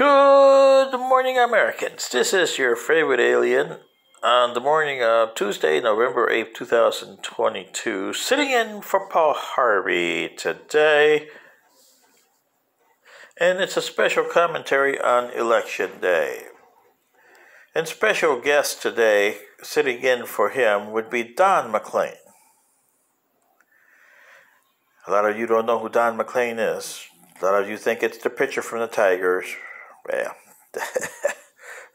Good morning, Americans. This is your favorite alien on the morning of Tuesday, November 8th, 2022, sitting in for Paul Harvey today. And it's a special commentary on Election Day. And special guest today, sitting in for him, would be Don McLean. A lot of you don't know who Don McLean is. A lot of you think it's the pitcher from the Tigers. Well,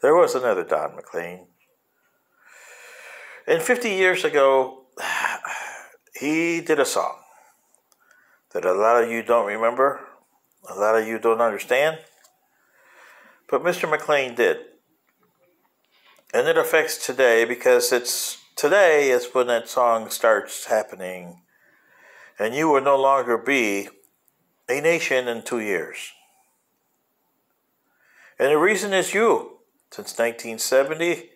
there was another Don McLean. And 50 years ago, he did a song that a lot of you don't remember, a lot of you don't understand, but Mr. McLean did. And it affects today because today is when that song starts happening, and you will no longer be a nation in 2 years. And the reason is you. Since 1970,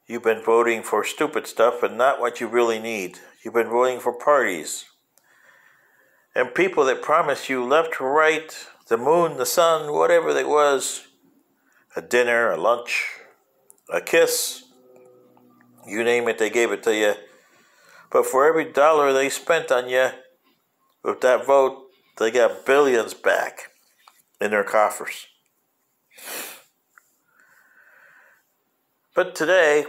you've been voting for stupid stuff and not what you really need. You've been voting for parties and people that promise you left, right, the moon, the sun, whatever it was, a dinner, a lunch, a kiss, you name it, they gave it to you. But for every dollar they spent on you with that vote, they got billions back in their coffers. But today,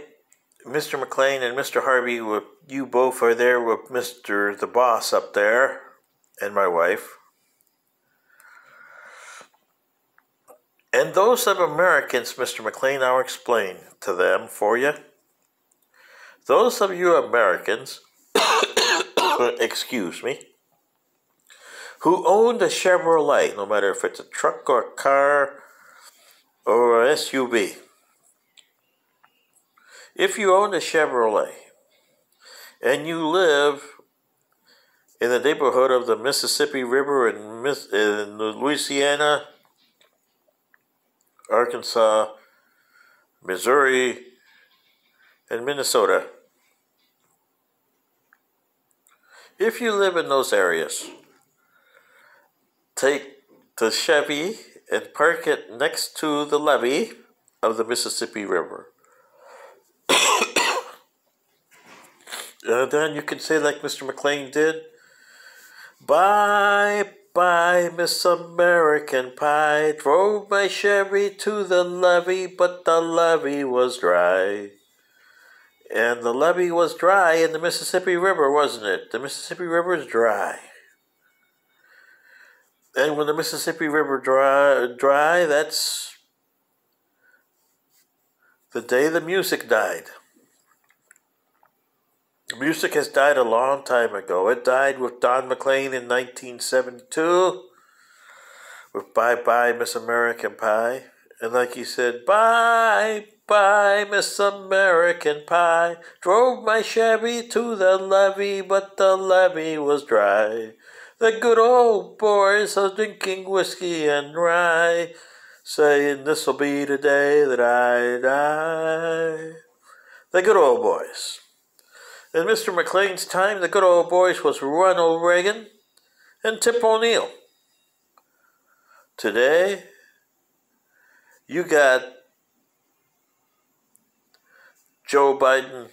Mr. McLean and Mr. Harvey, you both are there with Mr. the Boss up there and my wife. And those of Americans, Mr. McLean, I'll explain to them for you. Those of you Americans, excuse me, who owned a Chevrolet, no matter if it's a truck or a car or an SUV. If you own a Chevrolet and you live in the neighborhood of the Mississippi River in Louisiana, Arkansas, Missouri, and Minnesota, if you live in those areas, take the Chevy and park it next to the levee of the Mississippi River. And then you can say like Mr. McLean did, "Bye, bye, Miss American Pie. Drove my Chevy to the levee, but the levee was dry." And the levee was dry in the Mississippi River, wasn't it? The Mississippi River is dry. And when the Mississippi River dry, that's the day the music died. Music has died a long time ago. It died with Don McLean in 1972 with Bye Bye Miss American Pie. And like he said, "Bye Bye Miss American Pie. Drove my Chevy to the levee, but the levee was dry. The good old boys are drinking whiskey and rye, saying this'll be the day that I die." The good old boys. In Mr. McLean's time, the good old boys was Ronald Reagan and Tip O'Neill. Today, you got Joe Biden,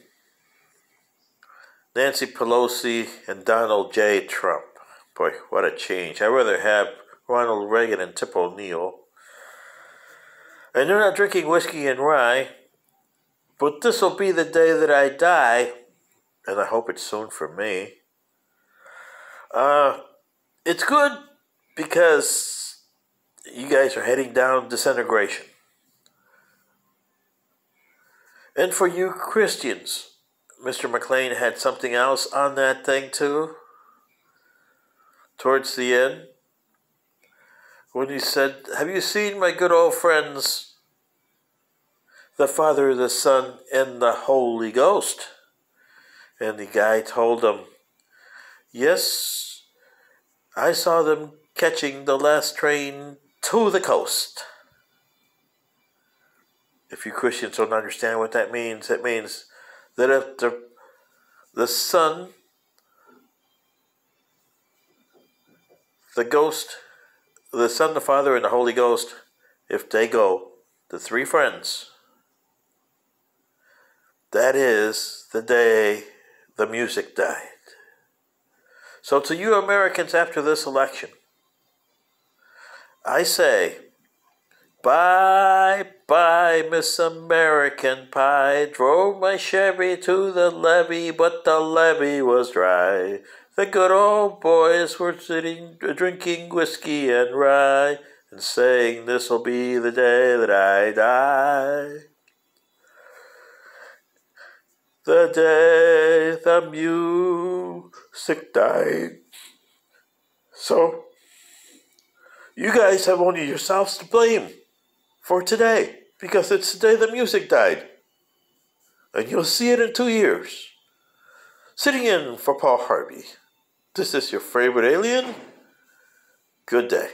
Nancy Pelosi, and Donald J. Trump. Boy, what a change. I'd rather have Ronald Reagan and Tip O'Neill. And they're not drinking whiskey and rye, but this will be the day that I die. And I hope it's soon for me. It's good because you guys are heading down disintegration. And for you Christians, Mr. McLean had something else on that thing too. Towards the end, when he said, "Have you seen my good old friends, the Father, the Son, and the Holy Ghost?" And the guy told him, "Yes, I saw them catching the last train to the coast." If you Christians don't understand what that means, it means that if the Son, the Ghost, the Son, the Father, and the Holy Ghost, if they go, the three friends, that is the day the music died. So to you Americans after this election, I say, bye, bye, Miss American Pie. Drove my Chevy to the levee, but the levee was dry. The good old boys were sitting, drinking whiskey and rye, and saying this'll be the day that I die. The day the music died. So, you guys have only yourselves to blame for today, because it's the day the music died. And you'll see it in 2 years. Sitting in for Paul Harvey, this is your favorite alien. Good day.